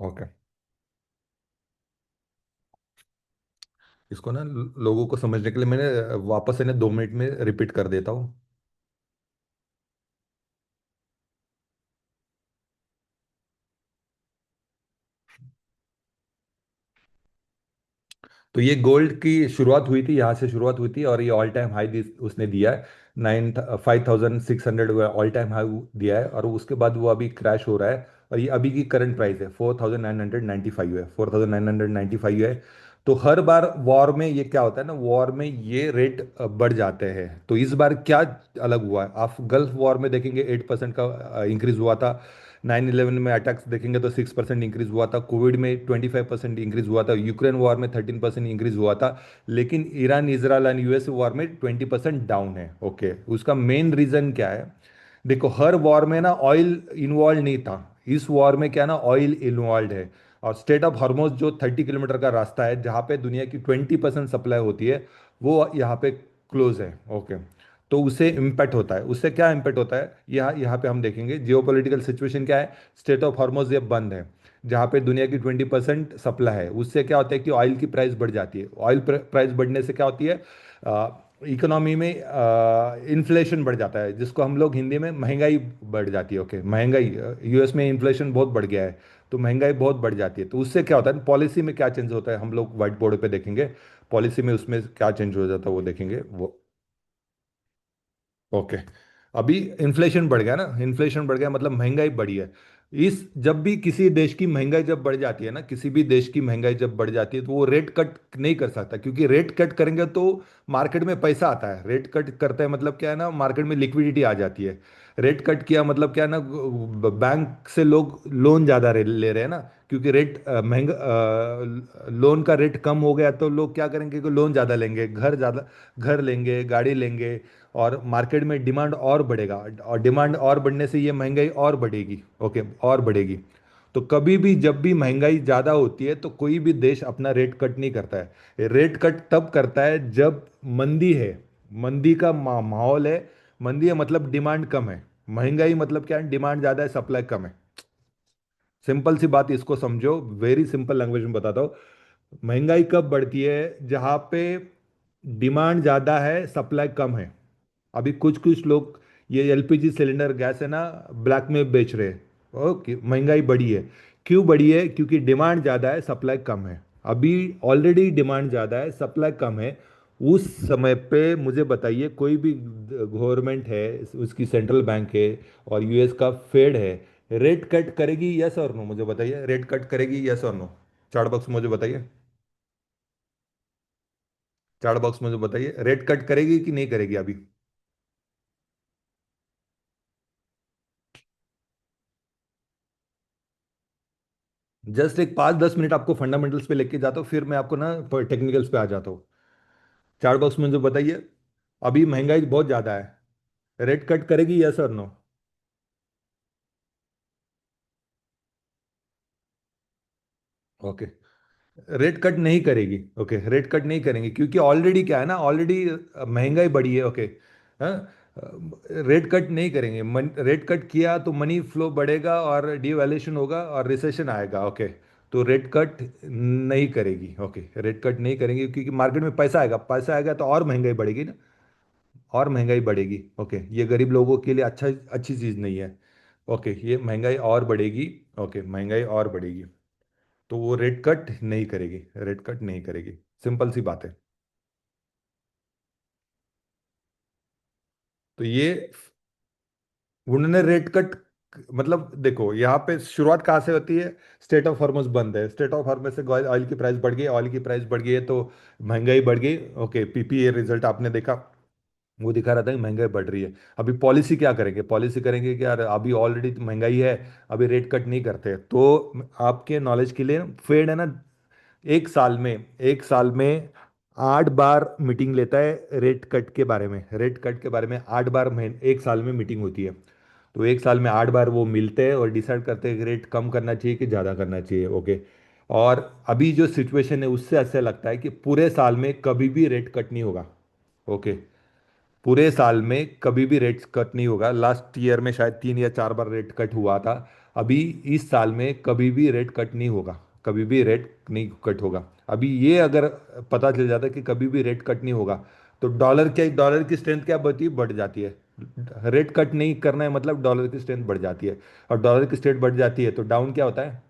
Okay. इसको ना लोगों को समझने के लिए मैंने वापस इन्हें 2 मिनट में रिपीट कर देता हूँ। तो ये गोल्ड की शुरुआत हुई थी, यहाँ से शुरुआत हुई थी, और ये ऑल टाइम हाई उसने दिया है। 9 5600 ऑल टाइम हाई दिया है, और उसके बाद वो अभी क्रैश हो रहा है। और ये अभी की करंट प्राइस है 4995 है, 4995 है। तो हर बार वॉर में ये क्या होता है ना, वॉर में ये रेट बढ़ जाते हैं। तो इस बार क्या अलग हुआ है, आप गल्फ वॉर में देखेंगे 8% का इंक्रीज हुआ था। 9/11 में अटैक्स देखेंगे तो 6% इंक्रीज हुआ था। कोविड में 25% इंक्रीज हुआ था। यूक्रेन वॉर में 13% इंक्रीज हुआ था। लेकिन Iran Israel and US war में 20% डाउन है। ओके, उसका मेन रीजन क्या है? देखो, हर वॉर में ना ऑयल इन्वॉल्व नहीं था। इस वॉर में क्या ना, ऑयल इन्वॉल्व है। और स्टेट ऑफ हॉर्मोज जो 30 किलोमीटर का रास्ता है, जहाँ पे दुनिया की 20% सप्लाई होती है, वो यहाँ पे क्लोज है। ओके। तो उससे इम्पैक्ट होता है। उससे क्या इम्पैक्ट होता है, यहाँ यहाँ पे हम देखेंगे जियोपॉलिटिकल सिचुएशन क्या है। स्टेट ऑफ हॉर्मोज ये बंद है, जहाँ पे दुनिया की 20% सप्लाई है। उससे क्या होता है कि ऑयल की प्राइस बढ़ जाती है। ऑयल प्राइस बढ़ने से क्या होती है, इकोनॉमी में इन्फ्लेशन बढ़ जाता है, जिसको हम लोग हिंदी में महंगाई बढ़ जाती है। ओके, महंगाई, यूएस में इन्फ्लेशन बहुत बढ़ गया है, तो महंगाई बहुत बढ़ जाती है। तो उससे क्या होता है, पॉलिसी में क्या चेंज होता है, हम लोग व्हाइट बोर्ड पे देखेंगे। पॉलिसी में उसमें क्या चेंज हो जाता है वो देखेंगे वो। ओके। अभी इन्फ्लेशन बढ़ गया ना, इन्फ्लेशन बढ़ गया मतलब महंगाई बढ़ी है। इस जब भी किसी देश की महंगाई जब बढ़ जाती है ना, किसी भी देश की महंगाई जब बढ़ जाती है, तो वो रेट कट नहीं कर सकता, क्योंकि रेट कट करेंगे तो मार्केट में पैसा आता है। रेट कट करते हैं मतलब क्या है ना, मार्केट में लिक्विडिटी आ जाती है। रेट कट किया मतलब क्या है ना, बैंक से लोग लोन ज़्यादा ले रहे हैं ना, क्योंकि रेट महंगा, लोन का रेट कम हो गया, तो लोग क्या करेंगे कि लोन ज़्यादा लेंगे, घर ज़्यादा, घर लेंगे, गाड़ी लेंगे। और मार्केट में डिमांड और बढ़ेगा, और डिमांड और बढ़ने से ये महंगाई और बढ़ेगी। ओके, और बढ़ेगी। तो कभी भी जब भी महंगाई ज़्यादा होती है, तो कोई भी देश अपना रेट कट नहीं करता है। रेट कट तब करता है जब मंदी है, मंदी का माहौल है। मंदी है मतलब डिमांड कम है। महंगाई मतलब क्या है, डिमांड ज़्यादा है, सप्लाई कम है। सिंपल सी बात, इसको समझो, वेरी सिंपल लैंग्वेज में बताता हूँ। महंगाई कब बढ़ती है, जहाँ पे डिमांड ज़्यादा है, सप्लाई कम है। अभी कुछ कुछ लोग ये एलपीजी सिलेंडर गैस है ना, ब्लैक में बेच रहे हैं। ओके, महंगाई बढ़ी है। क्यों बढ़ी है? क्योंकि डिमांड ज़्यादा है, सप्लाई कम है। अभी ऑलरेडी डिमांड ज़्यादा है, सप्लाई कम है। उस समय पे मुझे बताइए, कोई भी गवर्नमेंट है, उसकी सेंट्रल बैंक है, और यूएस का फेड है, रेट कट करेगी यस और नो? मुझे बताइए, रेट कट करेगी यस और नो? चार्ट बॉक्स मुझे बताइए। चार्ट बॉक्स मुझे बताइए, रेट कट करेगी कि नहीं करेगी अभी? जस्ट एक 5 10 मिनट आपको फंडामेंटल्स पे लेके जाता हूँ, फिर मैं आपको ना टेक्निकल्स पे आ जाता हूँ। चार्ट बॉक्स में जो बताइए, अभी महंगाई बहुत ज़्यादा है, रेट कट करेगी यस और नो? ओके, रेट कट नहीं करेगी। ओके, रेट कट नहीं करेंगे, क्योंकि ऑलरेडी क्या है ना, ऑलरेडी महंगाई बढ़ी है। ओके। हाँ, रेट कट नहीं करेंगे। रेट कट किया तो मनी फ्लो बढ़ेगा, और डिवैल्यूएशन होगा, और रिसेशन आएगा। ओके। तो रेट कट नहीं करेगी। ओके, रेट कट नहीं करेंगे, क्योंकि मार्केट में पैसा आएगा, पैसा आएगा तो और महंगाई बढ़ेगी ना, और महंगाई बढ़ेगी। ओके, ये गरीब लोगों के लिए अच्छी चीज़ नहीं है। ओके, ये महंगाई और बढ़ेगी। ओके, महंगाई और बढ़ेगी। तो वो रेट कट नहीं करेगी, रेट कट नहीं करेगी। सिंपल सी बात है। तो ये उन्होंने रेट कट, मतलब देखो, यहाँ पे शुरुआत कहाँ से होती है? स्टेट ऑफ हॉर्मस बंद है, स्टेट ऑफ हॉर्मस से ऑयल की प्राइस बढ़ गई, ऑयल की प्राइस बढ़ गई है, तो महंगाई बढ़ गई। ओके, पीपीए रिजल्ट आपने देखा, वो दिखा रहा था कि महंगाई बढ़ रही है। अभी पॉलिसी क्या करेंगे? पॉलिसी करेंगे कि यार अभी ऑलरेडी महंगाई है, अभी रेट कट नहीं करते। तो आपके नॉलेज के लिए, फेड है ना, एक साल में 8 बार मीटिंग लेता है रेट कट के बारे में। रेट कट के बारे में 8 बार महीने एक साल में मीटिंग होती है। तो एक साल में 8 बार वो मिलते हैं और डिसाइड करते हैं कि रेट कम करना चाहिए कि ज़्यादा करना चाहिए। ओके। और अभी जो सिचुएशन है, उससे ऐसा लगता है कि पूरे साल में कभी भी रेट कट नहीं होगा। ओके, पूरे साल में कभी भी रेट कट नहीं होगा। लास्ट ईयर में शायद 3 या 4 बार रेट कट हुआ था। अभी इस साल में कभी भी रेट कट नहीं होगा, कभी भी रेट नहीं कट होगा। अभी ये अगर पता चल जाता है कि कभी भी रेट कट नहीं होगा, तो डॉलर की स्ट्रेंथ क्या बढ़ती बढ़ जाती है। रेट कट नहीं करना है मतलब डॉलर की स्ट्रेंथ बढ़ जाती है, और डॉलर की स्ट्रेंथ बढ़ जाती है तो डाउन क्या होता है।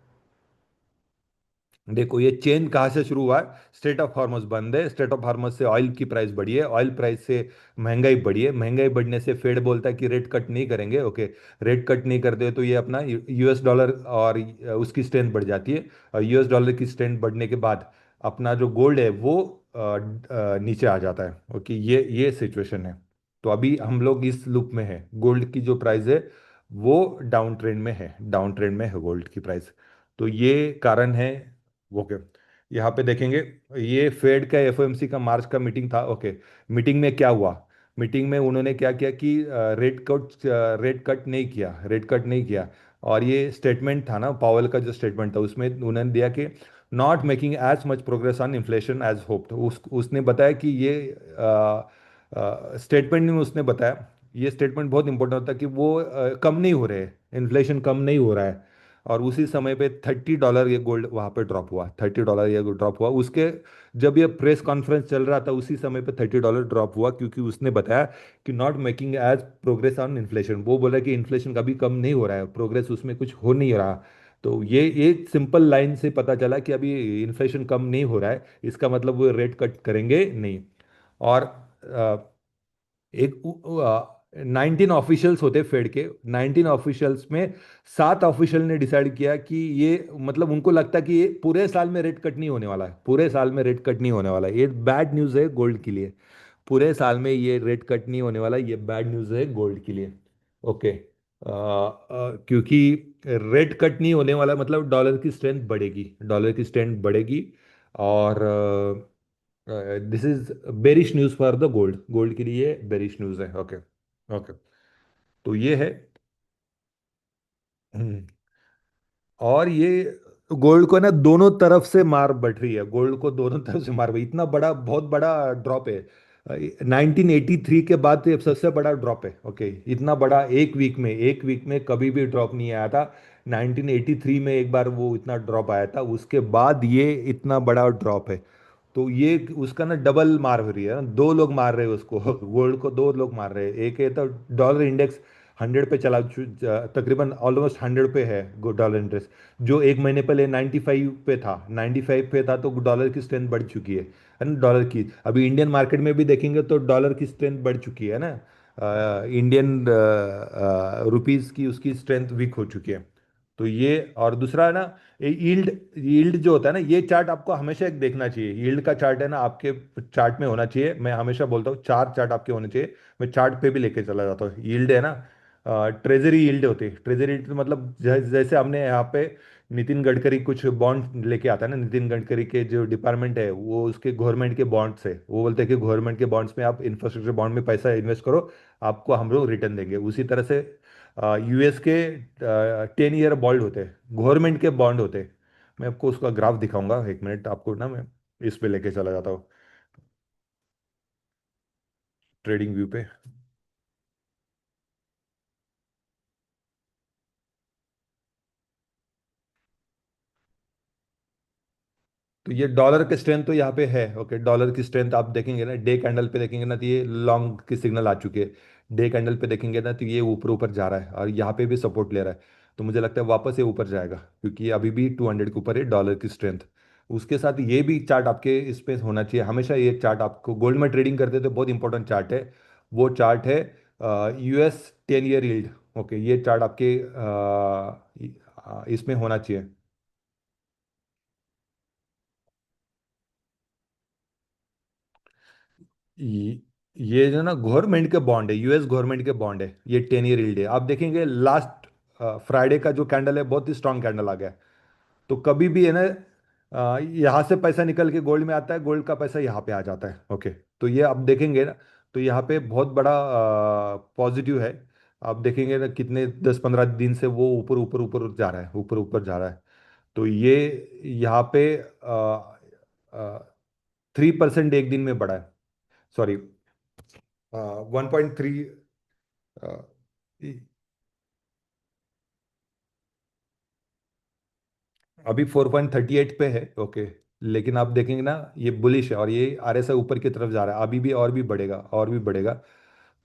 देखो ये चेन कहाँ से शुरू हुआ है। स्ट्रेट ऑफ हार्मोज बंद है, स्ट्रेट ऑफ हार्मोज से ऑयल की प्राइस बढ़ी है, ऑयल प्राइस से महंगाई बढ़ी है, महंगाई बढ़ने से फेड बोलता है कि रेट कट नहीं करेंगे। ओके, रेट कट नहीं करते तो ये अपना यूएस डॉलर और उसकी स्ट्रेंथ बढ़ जाती है, और यूएस डॉलर की स्ट्रेंथ बढ़ने के बाद अपना जो गोल्ड है वो नीचे आ जाता है। ओके, ये सिचुएशन है। तो अभी हम लोग इस लूप में है, गोल्ड की जो प्राइस है वो डाउन ट्रेंड में है, डाउन ट्रेंड में है गोल्ड की प्राइस। तो ये कारण है। ओके, यहाँ पे देखेंगे, ये फेड का एफओएमसी का मार्च का मीटिंग था। ओके, मीटिंग में क्या हुआ। मीटिंग में उन्होंने क्या किया कि रेट कट नहीं किया, रेट कट नहीं किया। और ये स्टेटमेंट था ना, पावेल का जो स्टेटमेंट था उसमें उन्होंने दिया कि not making as much progress on inflation as hoped. उसने बताया कि ये स्टेटमेंट में उसने बताया, ये स्टेटमेंट बहुत इंपॉर्टेंट होता है कि वो कम नहीं हो रहे, इन्फ्लेशन कम नहीं हो रहा है। और उसी समय पे $30 ये गोल्ड वहाँ पे ड्रॉप हुआ, $30 ये ड्रॉप हुआ उसके। जब ये प्रेस कॉन्फ्रेंस चल रहा था उसी समय पे $30 ड्रॉप हुआ, क्योंकि उसने बताया कि not making as progress on inflation. वो बोला कि इन्फ्लेशन कभी कम नहीं हो रहा है, प्रोग्रेस उसमें कुछ हो नहीं रहा। तो ये एक सिंपल लाइन से पता चला कि अभी इन्फ्लेशन कम नहीं हो रहा है, इसका मतलब वो रेट कट करेंगे नहीं। और एक 19 ऑफिशियल्स होते फेड के, 19 ऑफिशियल्स में 7 ऑफिशियल ने डिसाइड किया कि ये मतलब उनको लगता है कि ये पूरे साल में रेट कट नहीं होने वाला है, पूरे साल में रेट कट नहीं होने वाला है। ये बैड न्यूज़ है गोल्ड के लिए, पूरे साल में ये रेट कट नहीं होने वाला, ये बैड न्यूज़ है गोल्ड के लिए। ओके, क्योंकि रेट कट नहीं होने वाला मतलब डॉलर की स्ट्रेंथ बढ़ेगी, डॉलर की स्ट्रेंथ बढ़ेगी। और this is bearish news for the gold, gold के लिए बेरिश न्यूज़ है। ओके। ओके, तो ये है। हम्म, और ये गोल्ड को ना दोनों तरफ से मार बढ़ रही है, गोल्ड को दोनों तरफ से मार, इतना बड़ा बहुत बड़ा ड्रॉप है। 1983 के बाद तो ये सबसे बड़ा ड्रॉप है। ओके, इतना बड़ा एक वीक में कभी भी ड्रॉप नहीं आया था। 1983 में एक बार वो इतना ड्रॉप आया था, उसके बाद ये इतना बड़ा ड्रॉप है। तो ये उसका ना डबल मार हो रही है ना, दो लोग मार रहे हैं उसको गोल्ड को दो लोग मार रहे हैं। एक है तो डॉलर इंडेक्स 100 पे तकरीबन ऑलमोस्ट 100 पे है डॉलर इंडेक्स, जो एक महीने पहले 95 पे था, 95 पे था, तो डॉलर की स्ट्रेंथ बढ़ चुकी है ना डॉलर की। अभी इंडियन मार्केट में भी देखेंगे तो डॉलर की स्ट्रेंथ बढ़ चुकी है ना, इंडियन रुपीस की उसकी स्ट्रेंथ वीक हो चुकी है। तो ये, और दूसरा है ना, यील्ड, यील्ड जो होता है ना, ये चार्ट आपको हमेशा एक देखना चाहिए। यील्ड का चार्ट है ना आपके चार्ट में होना चाहिए, मैं हमेशा बोलता हूँ 4 चार्ट आपके होने चाहिए। मैं चार्ट पे भी लेके चला जाता हूँ। यील्ड है ना, ट्रेजरी यील्ड होती है, ट्रेजरी यील्ड मतलब जैसे हमने यहाँ पे नितिन गडकरी कुछ बॉन्ड लेके आता है ना, नितिन गडकरी के जो डिपार्टमेंट है वो उसके गवर्नमेंट के बॉन्ड्स है, वो बोलते हैं कि गवर्नमेंट के बॉन्ड्स में आप इंफ्रास्ट्रक्चर बॉन्ड में पैसा इन्वेस्ट करो, आपको हम लोग रिटर्न देंगे। उसी तरह से यूएस के 10 ईयर बॉन्ड होते हैं, गवर्नमेंट के बॉन्ड होते हैं। मैं आपको उसका ग्राफ दिखाऊंगा, एक मिनट आपको ना, मैं इस पे लेके चला जाता हूँ, ट्रेडिंग व्यू पे। तो ये डॉलर के स्ट्रेंथ तो यहाँ पे है। ओके, डॉलर की स्ट्रेंथ आप देखेंगे ना, डे कैंडल पे देखेंगे ना तो ये लॉन्ग की सिग्नल आ चुकी है। डे कैंडल पे देखेंगे ना तो ये ऊपर ऊपर जा रहा है, और यहाँ पे भी सपोर्ट ले रहा है। तो मुझे लगता है वापस ये ऊपर जाएगा, क्योंकि ये अभी भी 200 के ऊपर है डॉलर की स्ट्रेंथ। उसके साथ ये भी चार्ट आपके इस पे होना चाहिए हमेशा। ये चार्ट आपको गोल्ड में ट्रेडिंग करते तो बहुत इंपॉर्टेंट चार्ट है, वो चार्ट है यूएस 10 ईयर यील्ड। ओके, ये चार्ट आपके इसमें होना चाहिए। ये ये जो ना गवर्नमेंट के बॉन्ड है, यूएस गवर्नमेंट के बॉन्ड है, ये 10 ईयर यील्ड है। आप देखेंगे लास्ट फ्राइडे का जो कैंडल है बहुत ही स्ट्रांग कैंडल आ गया है। तो कभी भी है ना, यहाँ से पैसा निकल के गोल्ड में आता है, गोल्ड का पैसा यहाँ पे आ जाता है। ओके, तो ये आप देखेंगे ना, तो यहाँ पे बहुत बड़ा पॉजिटिव है। आप देखेंगे ना कितने 10-15 दिन से वो ऊपर ऊपर ऊपर जा रहा है, ऊपर ऊपर जा रहा है। तो ये यहाँ पे 3% एक दिन में बढ़ा है, सॉरी 1.3। अभी 4.38 पे है, ओके। लेकिन आप देखेंगे ना, ये बुलिश है और ये RSI ऊपर की तरफ जा रहा है, अभी भी और भी बढ़ेगा और भी बढ़ेगा।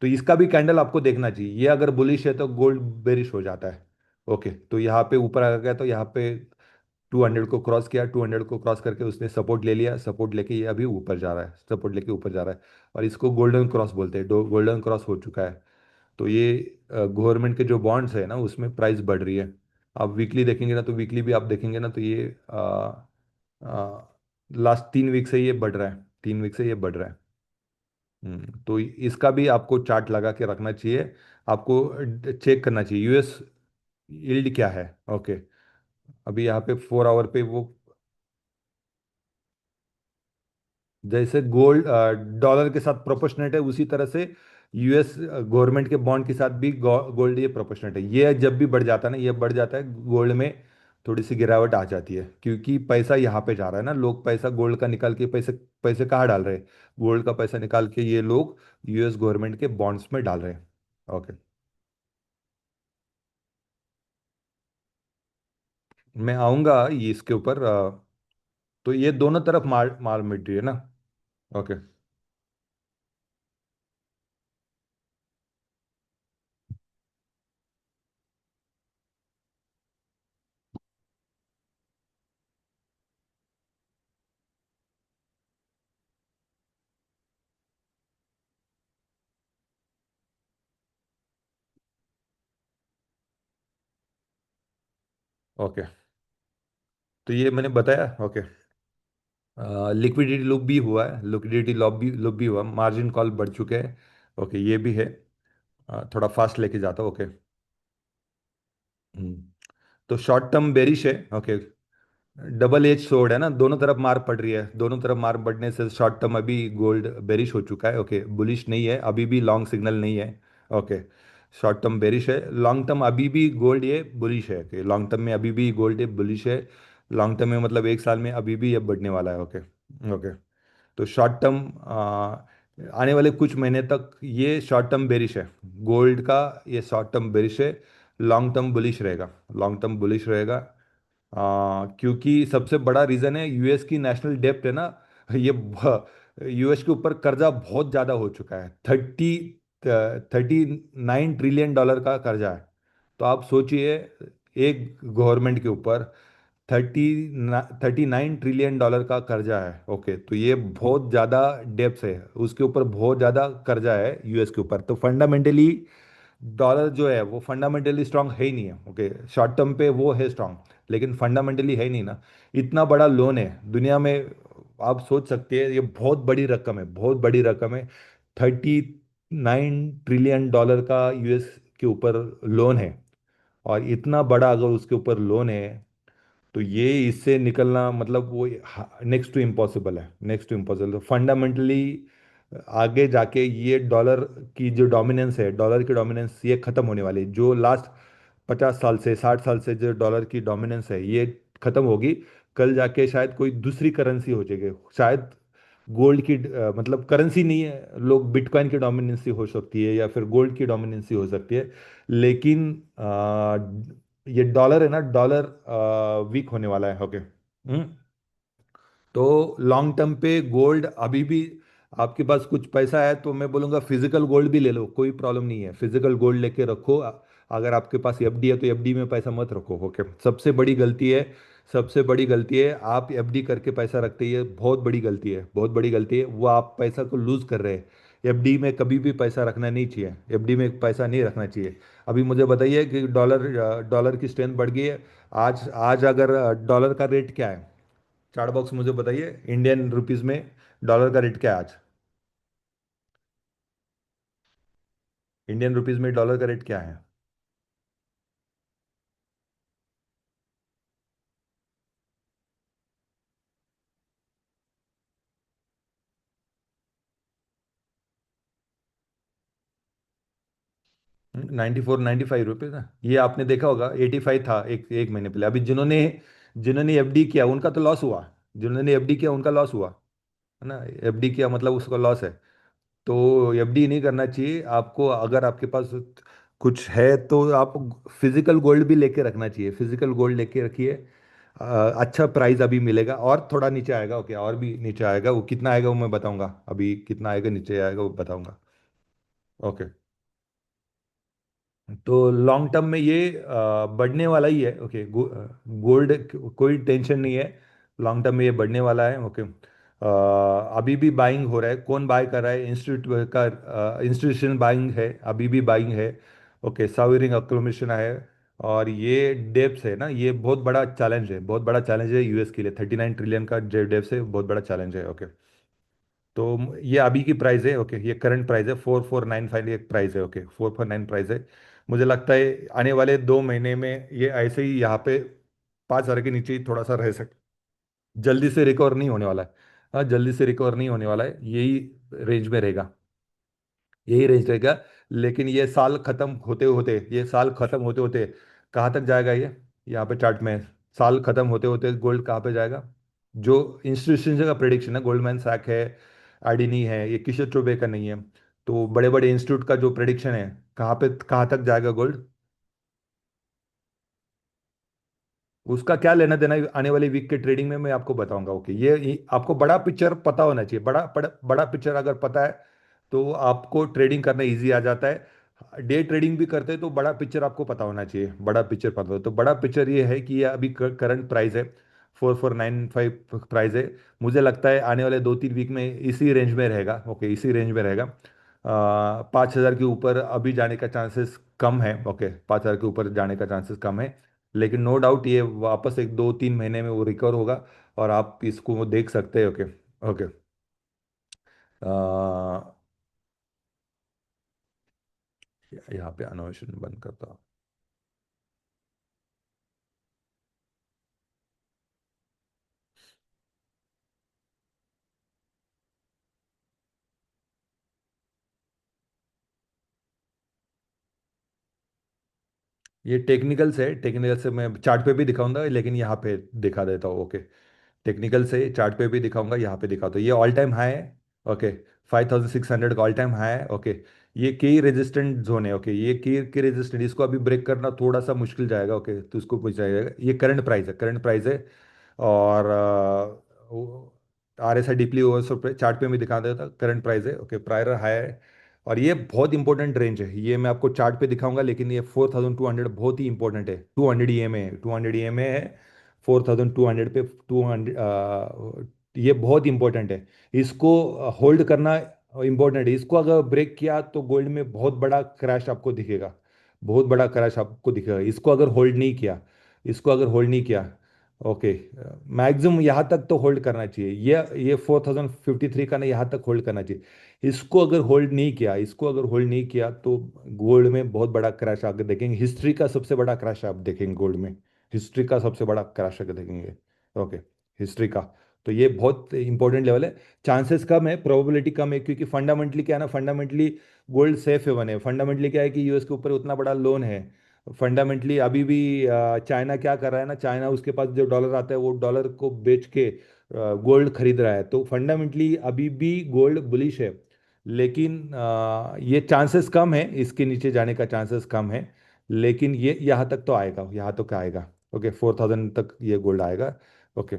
तो इसका भी कैंडल आपको देखना चाहिए, ये अगर बुलिश है तो गोल्ड बेरिश हो जाता है। ओके, तो यहाँ पे ऊपर आ गया, तो यहाँ पे 200 को क्रॉस किया, 200 को क्रॉस करके उसने सपोर्ट ले लिया, सपोर्ट लेके ये अभी ऊपर जा रहा है, सपोर्ट लेके ऊपर जा रहा है। और इसको गोल्डन क्रॉस बोलते हैं, गोल्डन क्रॉस हो चुका है। तो ये गवर्नमेंट के जो बॉन्ड्स है ना, उसमें प्राइस बढ़ रही है। आप वीकली देखेंगे ना, तो वीकली भी आप देखेंगे ना, तो ये लास्ट 3 वीक से ये बढ़ रहा है, 3 वीक से ये बढ़ रहा है। तो इसका भी आपको चार्ट लगा के रखना चाहिए, आपको चेक करना चाहिए US यील्ड क्या है। ओके, अभी यहाँ पे 4 आवर पे वो, जैसे गोल्ड डॉलर के साथ प्रोपोर्शनेट है, उसी तरह से US गवर्नमेंट के बॉन्ड के साथ भी गोल्ड ये प्रोपोर्शनेट है। ये जब भी बढ़ जाता है ना, ये बढ़ जाता है, गोल्ड में थोड़ी सी गिरावट आ जाती है, क्योंकि पैसा यहाँ पे जा रहा है ना, लोग पैसा गोल्ड का निकाल के पैसे पैसे कहाँ डाल रहे हैं, गोल्ड का पैसा निकाल के ये लोग US गवर्नमेंट के बॉन्ड्स में डाल रहे हैं। ओके, मैं आऊँगा ये इसके ऊपर, तो ये दोनों तरफ माल माल मिल रही है ना। ओके। ओके, तो ये मैंने बताया। ओके, लिक्विडिटी लुक भी हुआ है, लिक्विडिटी लुक भी हुआ, मार्जिन कॉल बढ़ चुके हैं। ओके, ये भी है। थोड़ा फास्ट लेके जाता हूँ। ओके। हम्म, तो शॉर्ट टर्म बेरिश है। ओके, डबल एज सोर्ड है ना, दोनों तरफ मार पड़ रही है, दोनों तरफ मार पड़ने से शॉर्ट टर्म अभी गोल्ड बेरिश हो चुका है। ओके, बुलिश नहीं है, अभी भी लॉन्ग सिग्नल नहीं है। ओके, शॉर्ट टर्म बेरिश है, लॉन्ग टर्म अभी भी गोल्ड ये बुलिश है। ओके, लॉन्ग टर्म में अभी भी गोल्ड ये बुलिश है। लॉन्ग टर्म में मतलब 1 साल में अभी भी ये बढ़ने वाला है। ओके। ओके, तो शॉर्ट टर्म आने वाले कुछ महीने तक ये शॉर्ट टर्म बेरिश है गोल्ड का, ये शॉर्ट टर्म बेरिश है। लॉन्ग टर्म बुलिश रहेगा, लॉन्ग टर्म बुलिश रहेगा। क्योंकि सबसे बड़ा रीज़न है US की नेशनल डेप्ट है ना, ये US के ऊपर कर्जा बहुत ज़्यादा हो चुका है, 39 ट्रिलियन डॉलर का कर्जा है। तो आप सोचिए, एक गवर्नमेंट के ऊपर 39 ट्रिलियन डॉलर का कर्जा है। ओके, तो ये बहुत ज़्यादा डेब्ट है, उसके ऊपर बहुत ज़्यादा कर्जा है US के ऊपर। तो फंडामेंटली डॉलर जो है वो फंडामेंटली स्ट्रांग है ही नहीं है। ओके, शॉर्ट टर्म पे वो है स्ट्रांग, लेकिन फंडामेंटली है ही नहीं ना। इतना बड़ा लोन है दुनिया में, आप सोच सकते हैं, ये बहुत बड़ी रकम है, बहुत बड़ी रकम है। 39 ट्रिलियन डॉलर का US के ऊपर लोन है, और इतना बड़ा अगर उसके ऊपर लोन है, तो ये इससे निकलना मतलब वो नेक्स्ट टू इम्पॉसिबल है, नेक्स्ट टू इम्पॉसिबल। तो फंडामेंटली आगे जाके ये डॉलर की जो डोमिनेंस है, डॉलर की डोमिनेंस ये खत्म होने वाली है। जो लास्ट 50 साल से 60 साल से जो डॉलर की डोमिनेंस है, ये खत्म होगी। कल जाके शायद कोई दूसरी करेंसी हो जाएगी, शायद गोल्ड की मतलब करेंसी नहीं है, लोग बिटकॉइन की डोमिनेंसी हो सकती है, या फिर गोल्ड की डोमिनेंसी हो सकती है। लेकिन ये डॉलर है ना, डॉलर वीक होने वाला है। ओके। तो लॉन्ग टर्म पे गोल्ड अभी भी, आपके पास कुछ पैसा है तो मैं बोलूँगा फिजिकल गोल्ड भी ले लो, कोई प्रॉब्लम नहीं है, फिजिकल गोल्ड लेके रखो। अगर आपके पास FD है तो FD में पैसा मत रखो। ओके, सबसे बड़ी गलती है, सबसे बड़ी गलती है, आप FD करके पैसा रखते ही है, बहुत बड़ी गलती है, बहुत बड़ी गलती है, वो आप पैसा को लूज कर रहे हैं। FD में कभी भी पैसा रखना नहीं चाहिए, FD में पैसा नहीं रखना चाहिए। अभी मुझे बताइए कि डॉलर की स्ट्रेंथ बढ़ गई है। आज आज अगर डॉलर का रेट क्या है, चार्ट बॉक्स मुझे बताइए, इंडियन रुपीस में डॉलर का रेट क्या है आज, इंडियन रुपीस में डॉलर का रेट क्या है? 94 95 रुपये ना, ये आपने देखा होगा, 85 था एक एक महीने पहले। अभी जिन्होंने जिन्होंने FD किया उनका तो लॉस हुआ, जिन्होंने FD किया उनका लॉस हुआ, है ना। FD किया मतलब उसका लॉस है। तो FD नहीं करना चाहिए आपको, अगर आपके पास कुछ है तो आप फिजिकल गोल्ड भी लेके रखना चाहिए, फिजिकल गोल्ड लेके रखिए। अच्छा प्राइस अभी मिलेगा, और थोड़ा नीचे आएगा, ओके, और भी नीचे आएगा, वो कितना आएगा वो मैं बताऊंगा, अभी कितना आएगा नीचे आएगा वो बताऊंगा। ओके। तो लॉन्ग टर्म में ये बढ़ने वाला ही है, ओके। गोल्ड कोई टेंशन नहीं है, लॉन्ग टर्म में ये बढ़ने वाला है, ओके। अभी भी बाइंग हो रहा है, कौन बाय कर रहा है? इंस्टीट्यूशन बाइंग है, अभी भी बाइंग है, ओके। सावरिंग अक्लोमेशन है। और ये डेब्स है ना, ये बहुत बड़ा चैलेंज है, बहुत बड़ा चैलेंज है यूएस के लिए, 39 ट्रिलियन का डेब्स है, बहुत बड़ा चैलेंज है, ओके। तो ये अभी की प्राइस है, ओके, ये करंट प्राइस है 4495, एक प्राइस है, ओके, 449 प्राइस है। मुझे लगता है आने वाले 2 महीने में ये ऐसे ही यहाँ पे 5 हजार के नीचे ही थोड़ा सा रह सकता, जल्दी से रिकवर नहीं होने वाला है। हाँ, जल्दी से रिकवर नहीं होने वाला है, यही रेंज में रहेगा, यही रेंज रहेगा। लेकिन ये साल खत्म होते होते कहाँ तक जाएगा ये? यहाँ पे चार्ट में साल खत्म होते होते गोल्ड कहाँ पे जाएगा? जो इंस्टीट्यूशन का प्रेडिक्शन है, गोल्डमैन सैक है, आईडीनी है, ये किशोर चौबे का नहीं है। तो बड़े बड़े इंस्टीट्यूट का जो प्रेडिक्शन है, कहाँ तक जाएगा गोल्ड? उसका क्या लेना देना है आने वाली वीक के ट्रेडिंग में, मैं आपको बताऊंगा, ओके। ये आपको बड़ा पिक्चर पता होना चाहिए, बड़ा पिक्चर अगर पता है तो आपको ट्रेडिंग करना इजी आ जाता है। डे ट्रेडिंग भी करते हैं तो बड़ा पिक्चर आपको पता होना चाहिए, बड़ा पिक्चर पता हो तो बड़ा पिक्चर ये है कि ये अभी करंट प्राइस है 4495 प्राइस है। मुझे लगता है आने वाले 2-3 वीक में इसी रेंज में रहेगा, ओके, इसी रेंज में रहेगा। 5 हजार के ऊपर अभी जाने का चांसेस कम है, ओके, 5 हजार के ऊपर जाने का चांसेस कम है। लेकिन नो डाउट ये वापस एक 2-3 महीने में वो रिकवर होगा, और आप इसको देख सकते हैं, ओके। ओके। यहाँ पे एनिमेशन बंद करता हूँ। ये टेक्निकल से मैं चार्ट पे भी दिखाऊंगा, लेकिन यहाँ पे दिखा देता हूँ, ओके। टेक्निकल से चार्ट पे भी दिखाऊंगा, यहाँ पे दिखाता हूँ, ये ऑल टाइम हाई है, ओके। 5600 का ऑल टाइम हाई है, ओके। ये की रेजिस्टेंट जोन है, ओके, ये की रेजिस्टेंट, इसको अभी ब्रेक करना थोड़ा सा मुश्किल जाएगा, ओके, तो उसको पूछ जाएगा। ये करंट प्राइस है। और R S I deeply over chart पे मैं दिखा देता, करंट प्राइस है, ओके, प्रायर हाई है। और ये बहुत इंपॉर्टेंट रेंज है, ये मैं आपको चार्ट पे दिखाऊंगा, लेकिन ये 4200 बहुत ही इंपॉर्टेंट है, 200 ई एम ए है, 200 ई एम ए है। 4200 पे 200, ये बहुत इंपॉर्टेंट है, इसको होल्ड करना इंपॉर्टेंट है। इसको अगर ब्रेक किया तो गोल्ड में बहुत बड़ा क्रैश आपको दिखेगा, बहुत बड़ा क्रैश आपको दिखेगा, इसको अगर होल्ड नहीं किया, इसको अगर होल्ड नहीं किया, ओके। मैक्सिमम यहाँ तक तो होल्ड करना चाहिए, ये 4053 का ना, यहाँ तक होल्ड करना चाहिए। इसको अगर होल्ड नहीं किया तो गोल्ड में बहुत बड़ा क्रैश आगे देखेंगे, हिस्ट्री का सबसे बड़ा क्रैश आप देखेंगे गोल्ड में, हिस्ट्री का सबसे बड़ा क्रैश आगे देखेंगे, ओके, हिस्ट्री का। तो ये बहुत इंपॉर्टेंट लेवल है। चांसेस कम है, प्रोबेबिलिटी कम है, क्योंकि फंडामेंटली क्या है ना, फंडामेंटली गोल्ड सेफ है बने, फंडामेंटली क्या है कि यूएस के ऊपर उतना बड़ा लोन है। फंडामेंटली अभी भी चाइना क्या कर रहा है ना, चाइना उसके पास जो डॉलर आता है वो डॉलर को बेच के गोल्ड खरीद रहा है, तो फंडामेंटली अभी भी गोल्ड बुलिश है। लेकिन ये चांसेस कम है, इसके नीचे जाने का चांसेस कम है। लेकिन ये यहाँ तक तो आएगा, यहाँ तक आएगा, ओके, 4000 तक ये गोल्ड आएगा, ओके।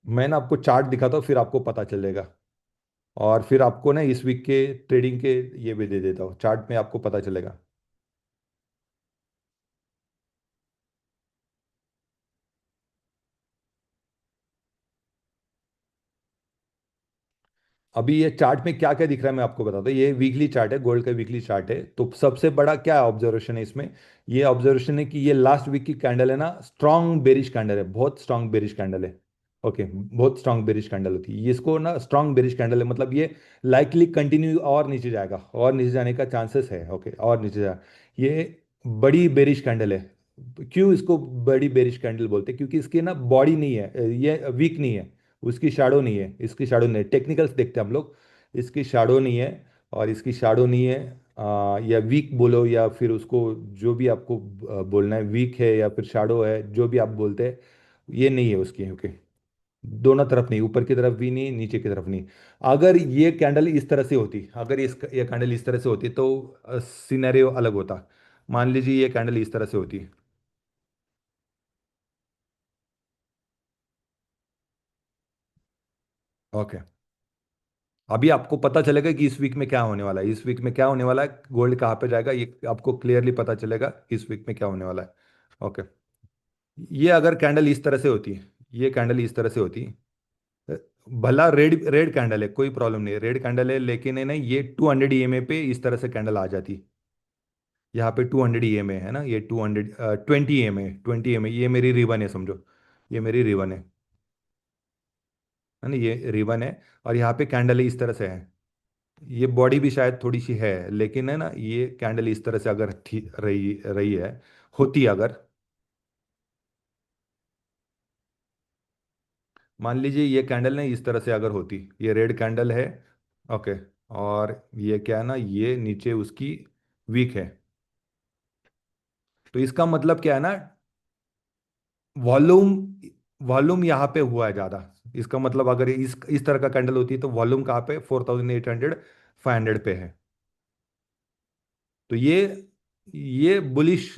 मैं ना आपको चार्ट दिखाता हूँ, फिर आपको पता चलेगा। और फिर आपको ना इस वीक के ट्रेडिंग के ये भी दे देता हूँ, चार्ट में आपको पता चलेगा। अभी ये चार्ट में क्या क्या दिख रहा है मैं आपको बताता हूँ, ये वीकली चार्ट है, गोल्ड का वीकली चार्ट है। तो सबसे बड़ा क्या ऑब्जर्वेशन है इसमें? ये ऑब्जर्वेशन है कि ये लास्ट वीक की कैंडल है ना, स्ट्रांग बेरिश कैंडल है, बहुत स्ट्रांग बेरिश कैंडल है, ओके, बहुत स्ट्रांग बेरिश कैंडल होती है इसको ना, स्ट्रांग बेरिश कैंडल है, मतलब ये लाइकली कंटिन्यू और नीचे जाएगा, और नीचे जाने का चांसेस है, ओके, और नीचे जा। ये बड़ी बेरिश कैंडल है। क्यों इसको बड़ी बेरिश कैंडल बोलते हैं? क्योंकि इसकी ना बॉडी नहीं है, ये वीक नहीं है, उसकी शैडो नहीं है, इसकी शैडो नहीं है, टेक्निकल्स देखते हैं हम लोग, इसकी शैडो नहीं है। और इसकी शैडो नहीं है, या वीक बोलो, या फिर उसको जो भी आपको बोलना है, वीक है या फिर शैडो है, जो भी आप बोलते हैं, ये नहीं है उसकी, ओके। दोनों तरफ नहीं, ऊपर की तरफ भी नहीं, नीचे की तरफ नहीं। अगर ये कैंडल इस तरह से होती, अगर ये कैंडल इस तरह से होती तो सिनेरियो अलग होता। मान लीजिए ये कैंडल इस तरह से होती, ओके। अभी आपको पता चलेगा कि इस वीक में क्या होने वाला है, इस वीक में क्या होने वाला है, गोल्ड कहाँ पे जाएगा, ये आपको क्लियरली पता चलेगा इस वीक में क्या होने वाला है। ओके। ये अगर कैंडल इस तरह से होती है, ये कैंडल इस तरह से होती है, भला रेड रेड कैंडल है, कोई प्रॉब्लम नहीं है, रेड कैंडल है, लेकिन है ना ये 200 EMA पे इस तरह से कैंडल आ जाती। यहाँ पे 200 EMA है ना, ये 20 EMA, 20 EMA, ये मेरी रिबन है समझो, ये मेरी रिबन है ना, ये रिबन है। और यहाँ पे कैंडल इस तरह से है, ये बॉडी भी शायद थोड़ी सी है, लेकिन है ना ये कैंडल इस तरह से अगर थी रही रही है, होती अगर, मान लीजिए ये कैंडल ने इस तरह से अगर होती, ये रेड कैंडल है। ओके। और ये क्या है ना, ये नीचे उसकी वीक है, तो इसका मतलब क्या है ना, वॉल्यूम, वॉल्यूम यहाँ पे हुआ है ज़्यादा। इसका मतलब अगर इस तरह का कैंडल होती है तो वॉल्यूम कहाँ पे, 4800, 500 पे है। तो ये बुलिश